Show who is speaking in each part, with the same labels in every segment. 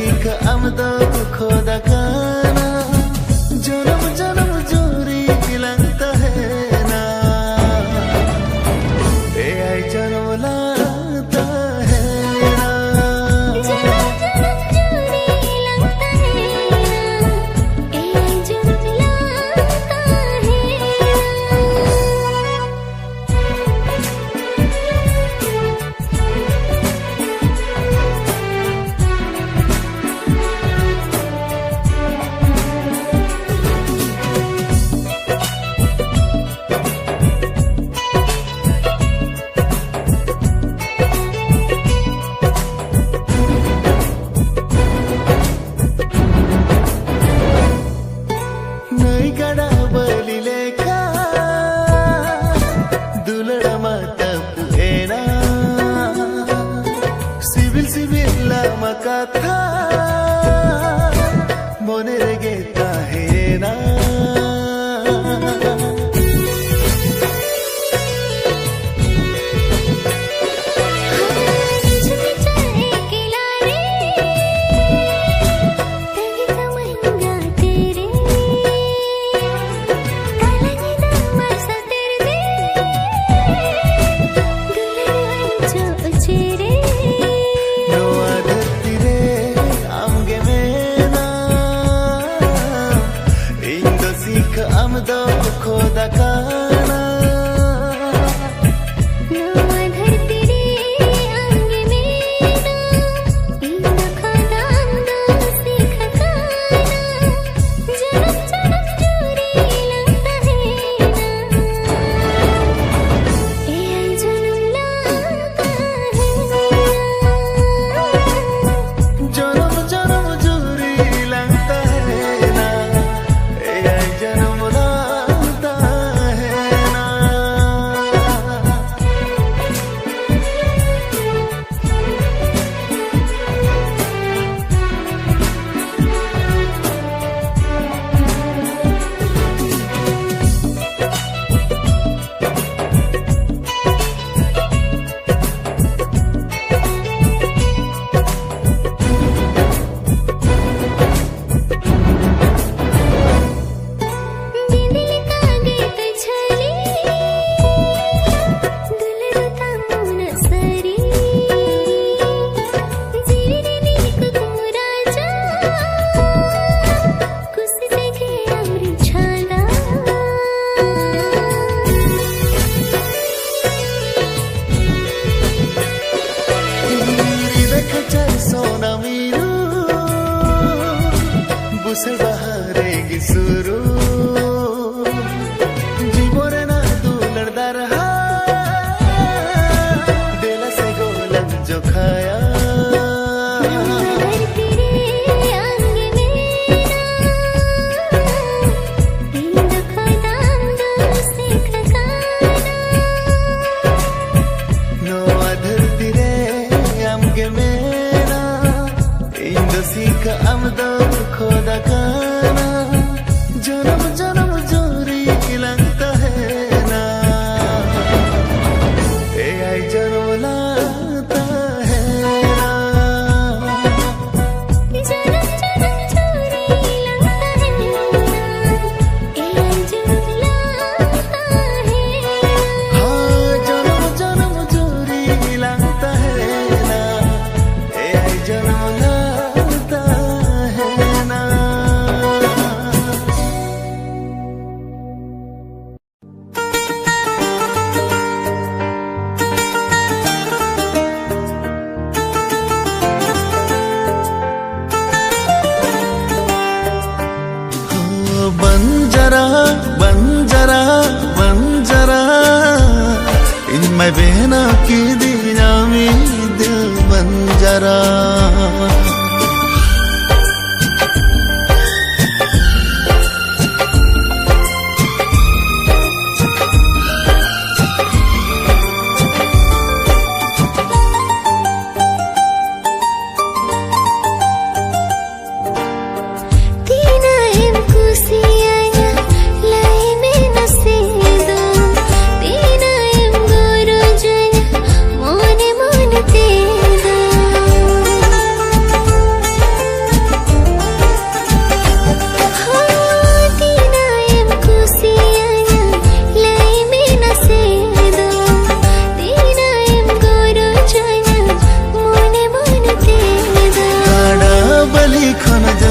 Speaker 1: सीख आमदो खोदा काना जन्म जन्म जोरी लगता है ना ए आई जन्म लाता है ना
Speaker 2: जन्म जन्म जोरी लगता है ना ए आई जन्म लाता है
Speaker 1: नई गड़ा बली लेखा दुलड़ा माता पुएना सिविल सिविल लामा का था मोने रेगे ताहेना आमदो खोदा काना
Speaker 2: नवा धरती रे अंग मेरा इंद खोदा आमदो सीख काना जन्म जन्म जोरी लगता है ना ए आई जन्म लाता है
Speaker 1: जन्म जन्म जोरी लगता है ना ए आई जन्म लाता है ना
Speaker 2: बिंदिल कागत छली दुलरू तामुन सरी जिरिरेली कुकुराजा कुसी से घेरावरी छाला
Speaker 1: देख चल सोना मीरू बुसर बहारे गिसुरू जीवरे ना दुलरदार हा देला से गोलम जो खाया
Speaker 2: धरती रे अंग मेरा इंद खोदा आमदो सीख काना
Speaker 1: नो धरती रे आमगे मेरा इंद सीख आमदो खोदा काना जन्म जन्म जोरी लगता है ना ए आई जन्म लाता है ना
Speaker 2: जन्म जन्म जोरी लगता है ना ए आई जन्म लाता है
Speaker 1: हाँ जन्म जन्म जोरी लगता है ना ए आई जन्म लाता है ना बंजरा बंजरा बंजरा इनमें बहना की दिया में दिल बंजरा
Speaker 2: तीना एम कुसिया लाई में नसेदो तीना एम गोरो जन मोने मोने तेदो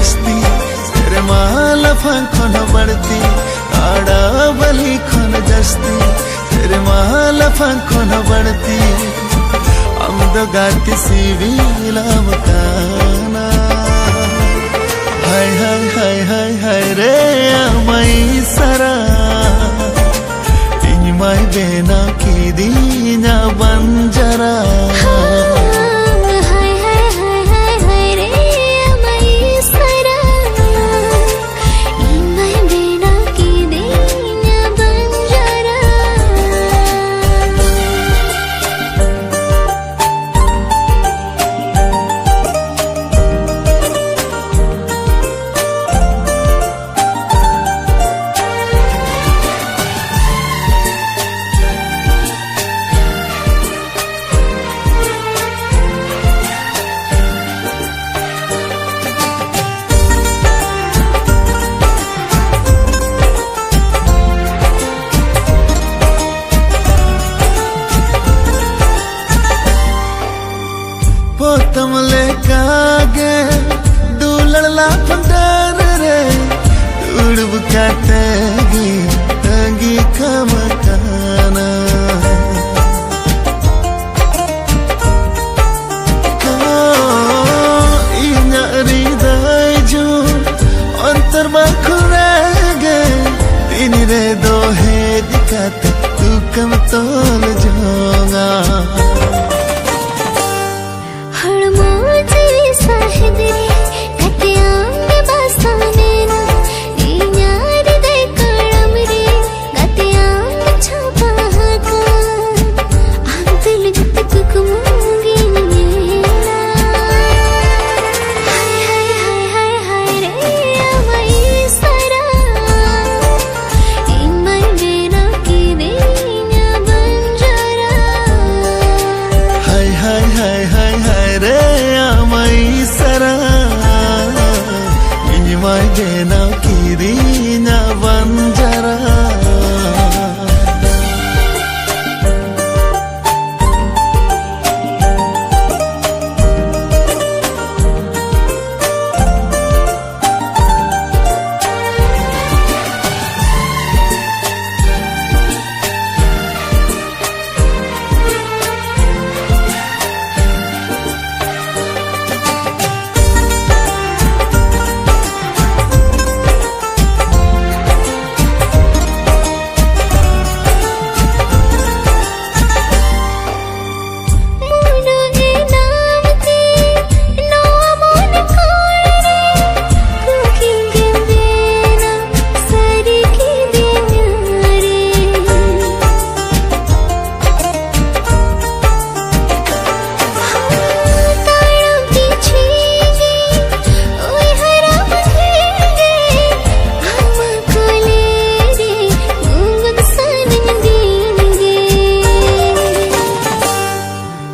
Speaker 1: जस्ती तेरे माला फंखन बढ़ती आड़ा बली खन जस्ती तेरे माला फंखन बढ़ती अमद गाती सीवी लामकाना हाय हाय हाय हाय हाय रे amai sara ini mai bena kidinya banjara Potom ले कागे दूलड़ ला पंडार रे उड़ब काटेगी तंगी का मकाना इन्या रिदाई जो अंतर बाखुरेगे तीन रे दो है दिखाते तू कम तोल जाऊंगा mai bena kirinya banjara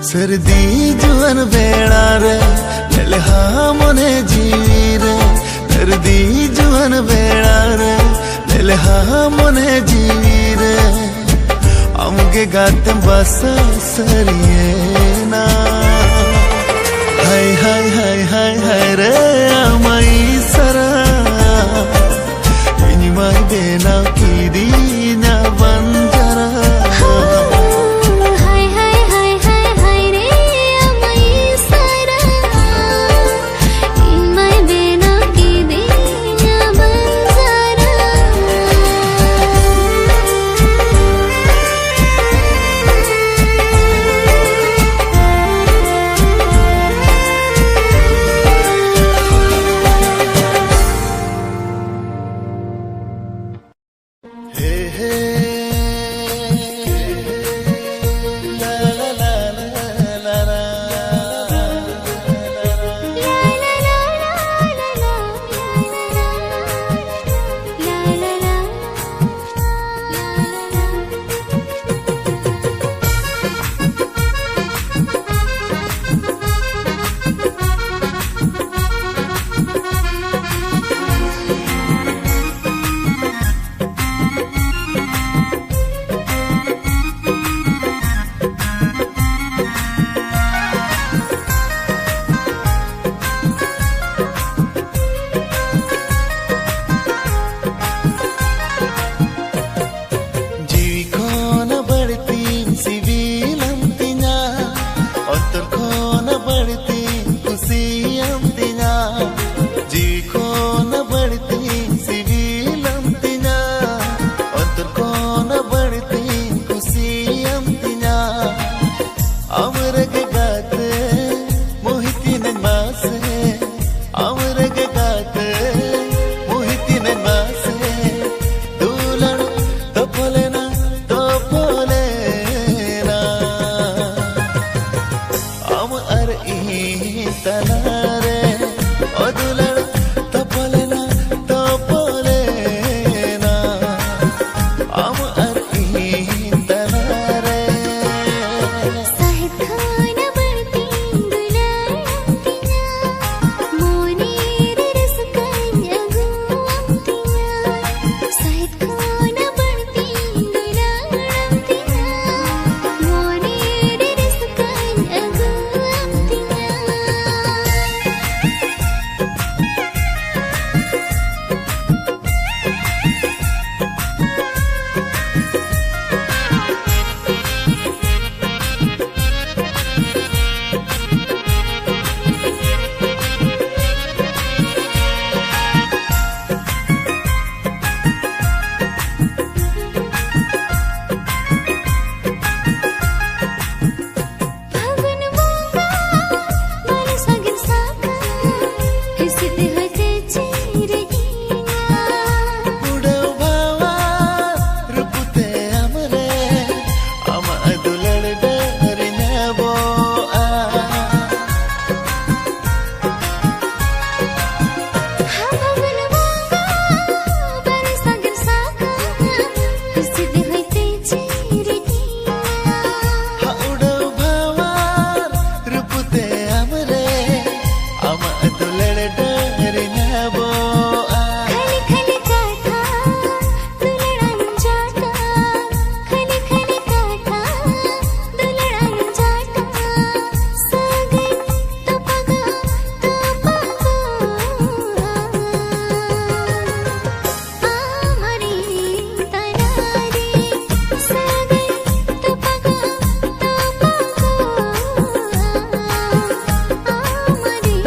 Speaker 1: सर्दी जुअन बेड़ा रे ललहा मोने जीवी रे सर्दी जुअन बेड़ा रे ललहा मोने जीवी रे अमगे गाते बसा सरिये ना हाय हाय हाय हाय हाय रे amai sara ini mai bena kidinya banjara kate muhitine mase dulan topolena am ar talare odulan topolena am ar talare
Speaker 2: Sahid Khan बढ़ती दुलांतिया मोनेर रसकन अगुआंतिया Sahid Khan बढ़ती दुलांतिया मोनेर रसकन अगुआंतिया Fagun bunga baru sakin saka Hisit hote chirgiya
Speaker 1: Udav bhava rupute amre am adulan darnya bo
Speaker 2: Fagun bunga baru sakin saka Hisit hote chirgiya
Speaker 1: udav bhava rupute amre am adulan darnya bo
Speaker 2: खली खली काटा दुलड़न जाटा खली खली काटा दुलड़न जाटा सागे तपगा आमरी तरारे सागे तपगा आमरी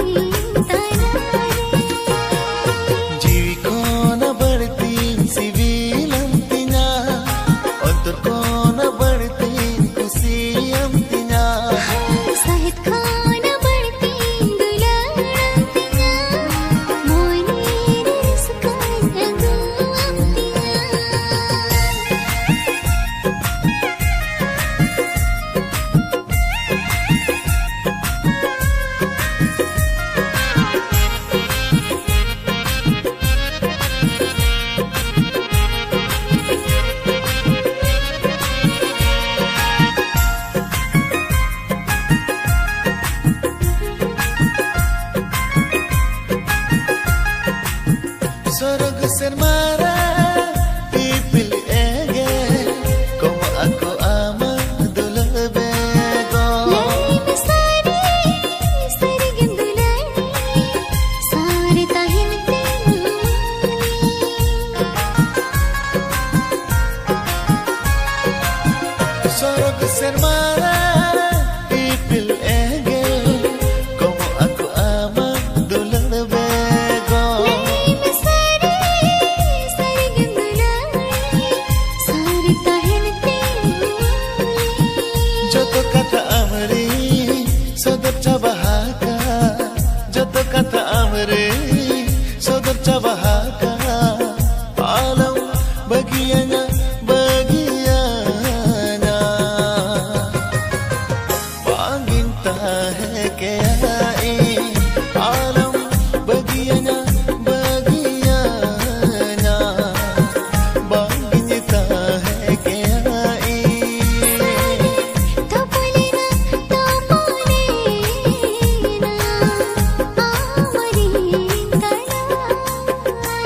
Speaker 2: तरारे
Speaker 1: जीवी कोन बढ़ती सिविलंतिना अंतर कोन बढ़ती खुशियंतिना
Speaker 2: Sahid Khan बढ़ती दुलांतिया मोनेर रसकन अगुआंतिया
Speaker 1: Sorog sermara pipil ege como ako ama dulbego
Speaker 2: line सारी सरगम दुलानी सारे ताहिनते
Speaker 1: Sorog sermara pipil ege como ako ama dulbego
Speaker 2: line सारी सरगम दुलानी सारे ताहिनते
Speaker 1: joto kata amri sodar chabahaka joto kata amri sodar chabahaka alam bagianya panginta hai ke ai alam bagianya panginta hai ke ai
Speaker 2: तपोलेना तपोलेना Amri तरारे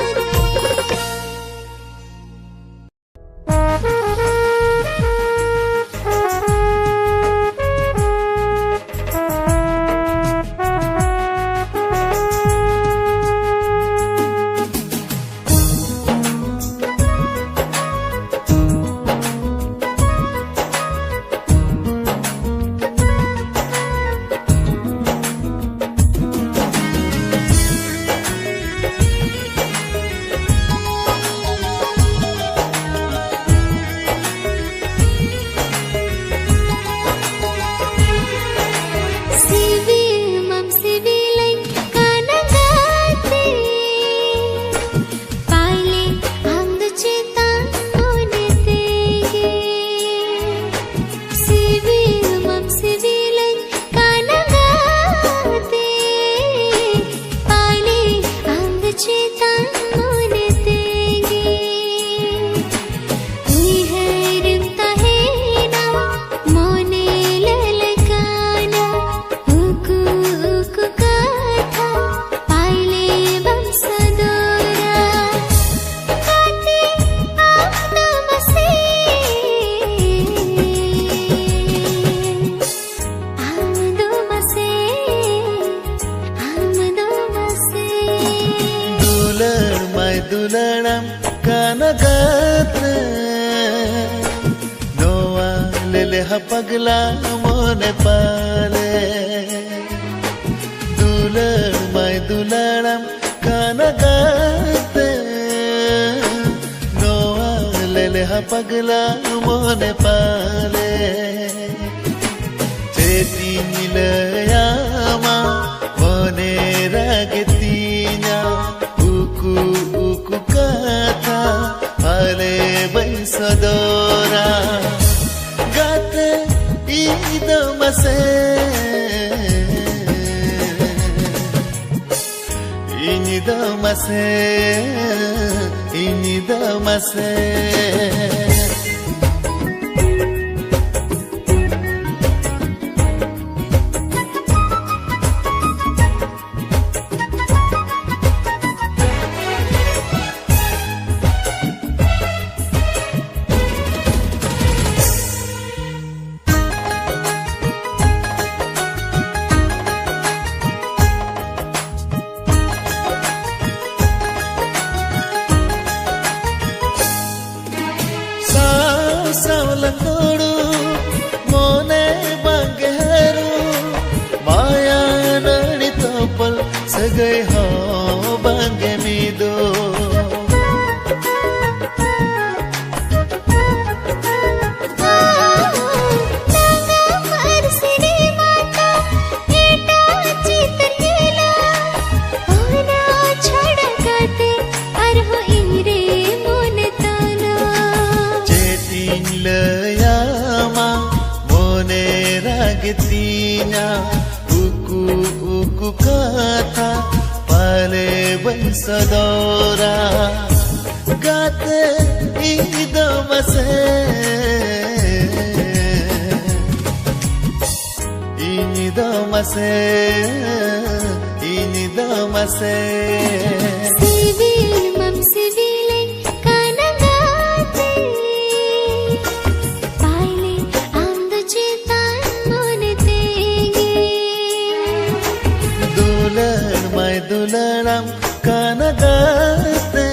Speaker 1: dulanam kanagate noa lele hapagla mone pale dulanam kanagate noa lele hapagla mone pale cheti nilayama mone ragetinya uku uku kata pale baisadora gate idamase inidamase Saulanguru mone bangeru maya nadi topal sagai ho bange mido layama mone ragetinya uku uku kata pale baisadora gate idamase
Speaker 2: Civil mam civil kanagate paile amdu chetan monete
Speaker 1: dulanam kanagate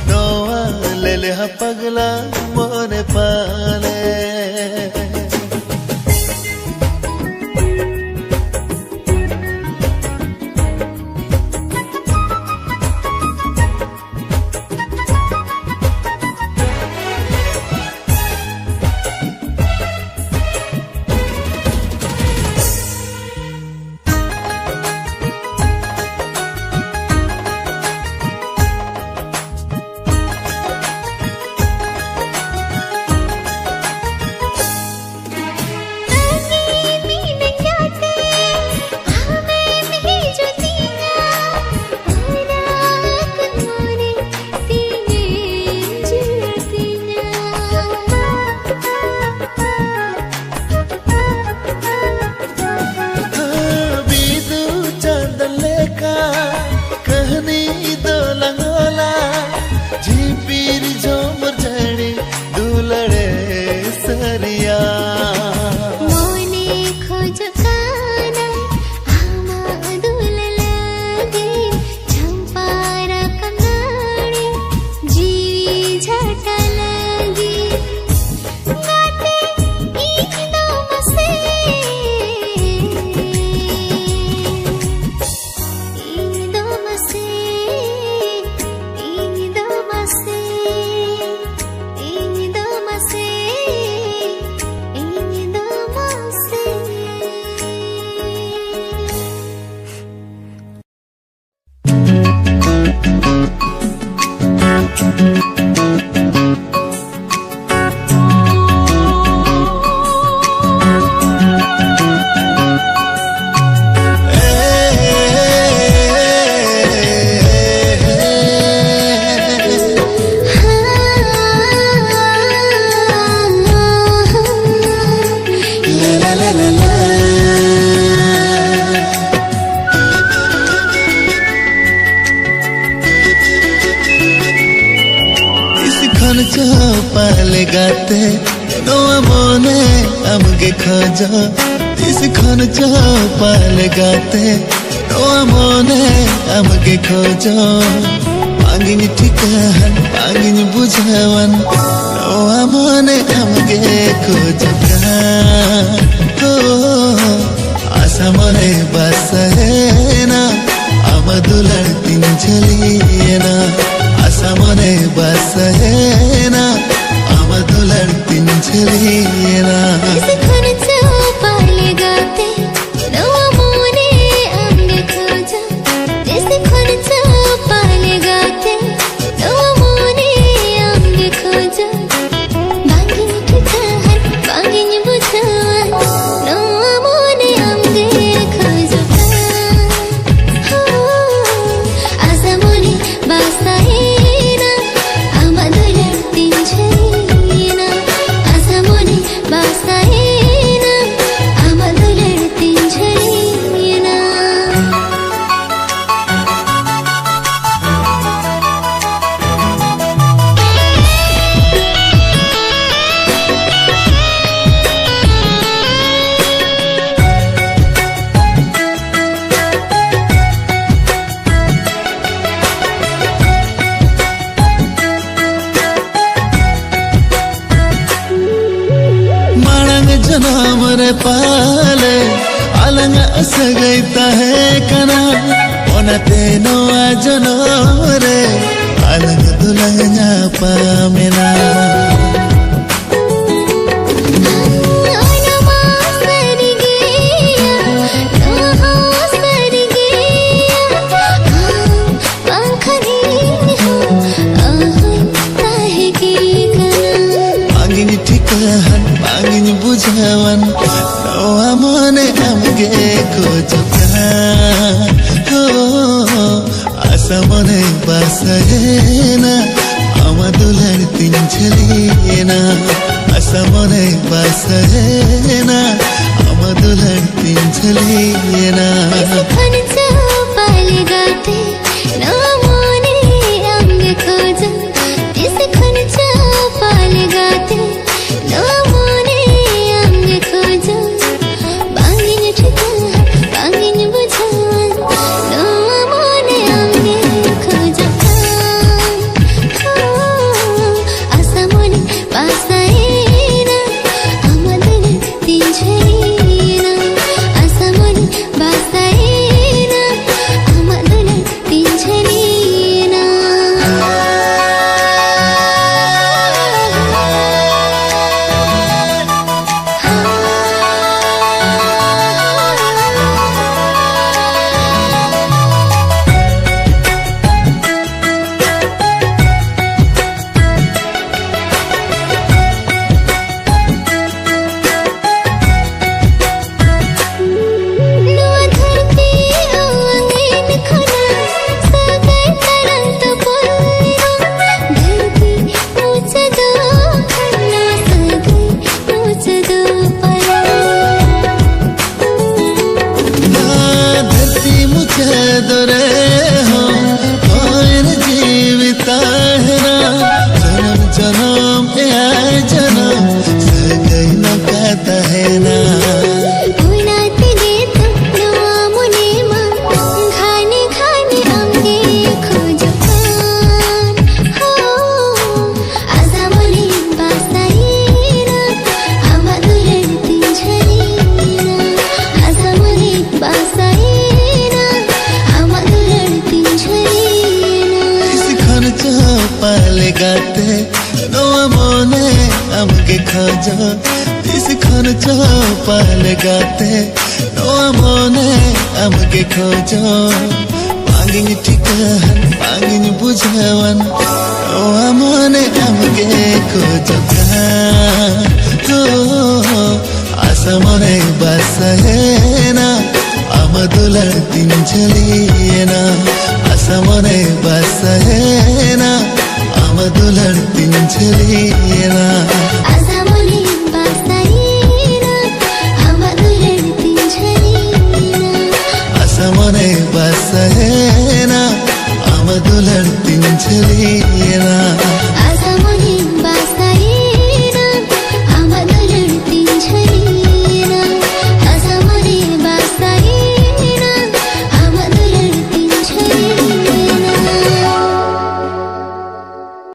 Speaker 1: noa lele hapagla mone pale पाले गाते no मोने अमगे खोजो तिस खन जो पाले गाते no मोने अमगे खोजो Bangin tikahan, bangin bujawan Noa mone amge kojakan Asa mone basahena Amadular tinjalina Asa mone basahena Amadular tinjalina
Speaker 2: इस खन चौपाले गाते नवा मोने अंगे खोजा इस खन चौपाले गाते नवा मोने अंगे खोजा बांगिन ठिकाहन बांगिन बुझावन नवा मोने अंगे खोजा आसा मोने बासाहेना आमादुलर तिंझलीना आसा मोने बासाहेना आमादुलर तिंझलीना
Speaker 1: मांग जन्म रे पाले अलंग असगैता है कना ओनते नोआ जनम रे Alang दुलंगा पामेना Bangin tikahan, bangin bujawan Noa mone amge kojakan Asa mone basahena Amadular tinjalina Asa mone basahena Amadular tinjalina
Speaker 2: खन चौपाले गाते नवा मोने अंगे खोजा इस खन चौपाले गाते नवा मोने अंगे खोजा बांगिन ठिकाहन बांगिन बुझावन नवा मोने अंगे खोजा आसा मोने बासाहेना आमादुलर तिंझलीना आसा मोने बासाहेना आमादुलर तिंझलीना नवा धरती आंगन खुना सगै तरंत पुल्लो धरती ऊंच दो खन्ना सगै ऊंच दो पल्लो
Speaker 1: धरती मुझे दोरे हो और जीविता है जन्म जन्म ए आए जन्म सगई न कहता है ना
Speaker 2: उनाते देता नवा मुने मा घाने घाने अंगे खोजपान आसा मुने बासाहेना आमादुलर तिंझलीना आसा मुने बासाहेना आमादुलर तिंझलीना
Speaker 1: इस खन चौपाले गाते नोआ मोने amge खोजो इस खन चौपाले गाते नोआ मोने amge खोजो Bangin tikahan, bangin bujawan Noa mone amge kojakan Asa mone basahena Amadular tinjalina Asa mone basahena Amadular tinjalina